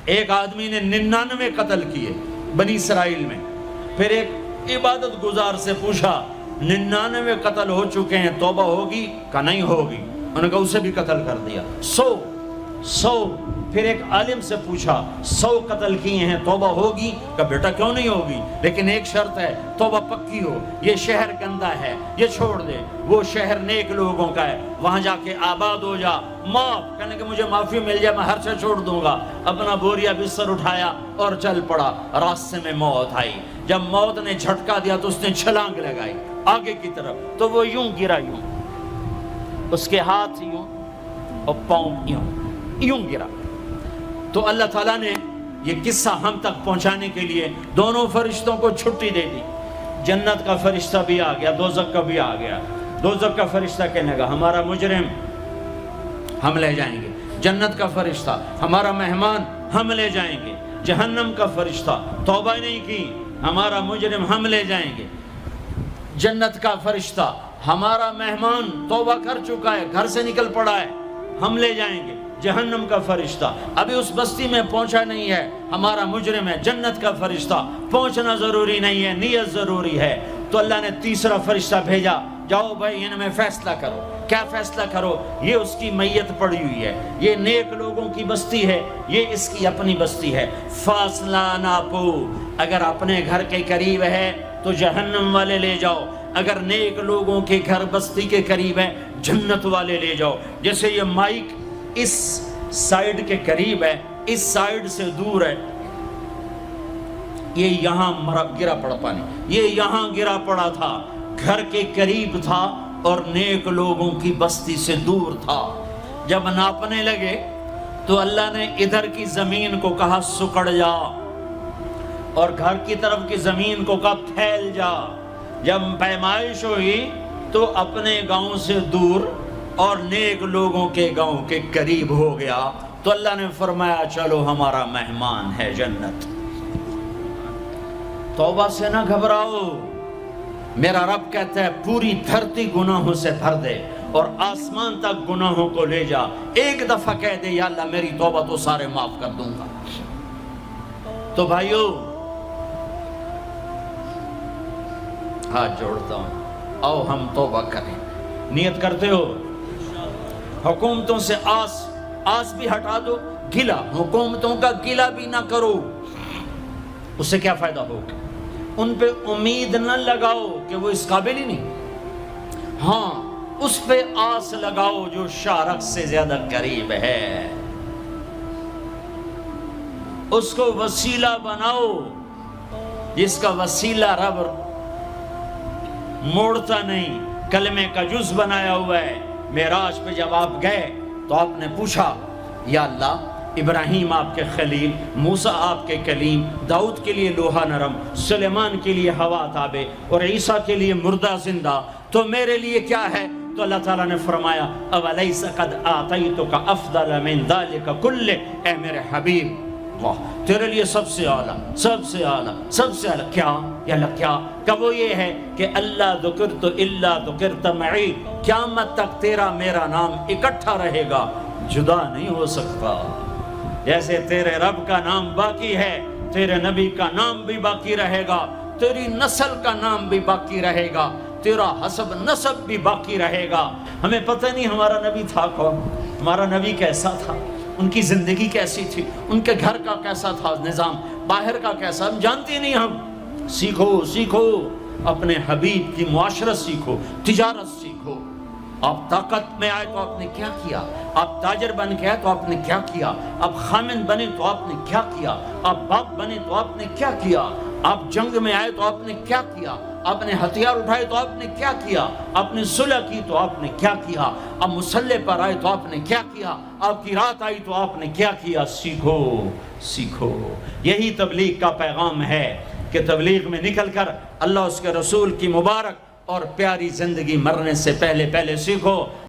ایک آدمی نے 99 قتل کیے بنی اسرائیل میں. پھر ایک عبادت گزار سے پوچھا 99 قتل ہو چکے ہیں، توبہ ہوگی؟ کہ نہیں ہوگی. انہوں نے کہا اسے بھی قتل کر دیا. 100. پھر ایک عالم سے پوچھا 100 قتل کیے ہیں، توبہ ہوگی؟ کہ بیٹا کیوں نہیں ہوگی، لیکن ایک شرط ہے، توبہ پکی ہو. یہ شہر گندا ہے، یہ چھوڑ دے. وہ شہر نیک لوگوں کا ہے، وہاں جا کے آباد ہو جا. معاف کہنے کہ مجھے معافی مل جائے میں ہر سے چھوڑ دوں گا. اپنا بوریا بستر اٹھایا اور چل پڑا. راستے میں موت آئی. جب موت نے جھٹکا دیا تو اس نے چھلانگ لگائی آگے کی طرف، تو وہ یوں گرا، یوں اس کے ہاتھ یوں اور پاؤں یوں گرا. تو اللہ تعالیٰ نے یہ قصہ ہم تک پہنچانے کے لیے دونوں فرشتوں کو چھٹی دے دی. جنت کا فرشتہ بھی آ گیا، دوزخ کا بھی آ گیا. دوزخ کا فرشتہ کہنے لگا ہمارا مجرم ہم لے جائیں گے. جنت کا فرشتہ ہمارا مہمان ہم لے جائیں گے. جہنم کا فرشتہ توبہ نہیں کی ہمارا مجرم ہم لے جائیں گے. جنت کا فرشتہ ہمارا مہمان توبہ کر چکا ہے، گھر سے نکل پڑا ہے، ہم لے جائیں گے. جہنم کا فرشتہ ابھی اس بستی میں پہنچا نہیں ہے، ہمارا مجرم ہے. جنت کا فرشتہ پہنچنا ضروری نہیں ہے، نیت ضروری ہے. تو اللہ نے تیسرا فرشتہ بھیجا، جاؤ بھائی ان میں فیصلہ کرو. کیا فیصلہ کرو؟ یہ اس کی میت پڑی ہوئی ہے، یہ نیک لوگوں کی بستی ہے، یہ اس کی اپنی بستی ہے. فاصلہ ناپو، اگر اپنے گھر کے قریب ہے تو جہنم والے لے جاؤ، اگر نیک لوگوں کے گھر بستی کے قریب ہے جنت والے لے جاؤ. جیسے یہ مائک اس سائیڈ کے قریب ہے، اس سائیڈ سے دور ہے، یہ یہاں گرا پڑا پانی، یہ یہاں گرا پڑا تھا، گھر کے قریب تھا اور نیک لوگوں کی بستی سے دور تھا. جب ناپنے لگے تو اللہ نے ادھر کی زمین کو کہا سکڑ جا، اور گھر کی طرف کی زمین کو کہا پھیل جا. جب پیمائش ہوئی تو اپنے گاؤں سے دور اور نیک لوگوں کے گاؤں کے قریب ہو گیا. تو اللہ نے فرمایا چلو ہمارا مہمان ہے جنت. توبہ سے نہ گھبراؤ، میرا رب کہتا ہے پوری دھرتی گناہوں سے بھر دے اور آسمان تک گناہوں کو لے جا. ایک دفعہ کہہ دے یا اللہ میری توبہ تو سارے معاف کر دوں گا. تو بھائیو ہاتھ جوڑتا ہوں، آؤ ہم توبہ کریں. نیت کرتے ہو؟ حکومتوں سے آس بھی ہٹا دو، گلا حکومتوں کا گلا بھی نہ کرو. اس سے کیا فائدہ ہوگا؟ ان پہ امید نہ لگاؤ کہ وہ اس قابل ہی نہیں. ہاں اس پہ آس لگاؤ جو شارک سے زیادہ قریب ہے، اس کو وسیلہ بناؤ جس کا وسیلہ رب موڑتا نہیں، کلمے کا جز بنایا ہوا ہے. معراج پہ جب آپ گئے تو آپ نے پوچھا یا اللہ ابراہیم آپ کے خلیل، موسیٰ آپ کے کلیم، داؤد کے لیے لوہا نرم، سلیمان کے لیے ہوا تابع اور عیسیٰ کے لیے مردہ زندہ، تو میرے لیے کیا ہے؟ تو اللہ تعالیٰ نے فرمایا اولیس قد آتیتک افضل من ذلک کلہ، اے میرے حبیب واہ تیرے لیے سب سے اعلیٰ، سب سے اعلیٰ، سب سے اعلیٰ کیا؟ یا اللہ کیا؟ کہ وہ یہ ہے کہ اللہ ذکرت الا ذکرت معی، قیامت تک تیرا میرا نام اکٹھا رہے گا، جدا نہیں ہو سکتا. جیسے تیرے رب کا نام باقی ہے، تیرے نبی کا نام بھی باقی رہے گا، تیری نسل کا نام بھی باقی رہے گا، تیرا حسب نسب بھی باقی رہے گا. ہمیں پتہ نہیں ہمارا نبی تھا کون، ہمارا نبی کیسا تھا، ان کی زندگی کیسی تھی، ان کے گھر کا کیسا تھا نظام، باہر کا کیسا، ہم جانتے نہیں. ہم سیکھو اپنے حبیب کی معاشرت سیکھو، تجارت سیکھو. آپ طاقت میں آئے تو آپ نے کیا کیا، آپ تاجر بن کے آئے تو آپ نے کیا کیا، آپ خامن بنے تو آپ نے کیا کیا، آپ باپ بنے تو آپ نے کیا کیا، آپ جنگ میں آئے تو آپ نے کیا کیا، آپ نے ہتھیار اٹھائے تو آپ نے کیا کیا، آپ نے صلح کی تو آپ نے کیا کیا، آپ مسلح پر آئے تو آپ نے کیا کیا، آپ کی رات آئی تو آپ نے کیا کیا. سیکھو. یہی تبلیغ کا پیغام ہے کہ تبلیغ میں نکل کر اللہ اس کے رسول کی مبارک اور پیاری زندگی مرنے سے پہلے سیکھو.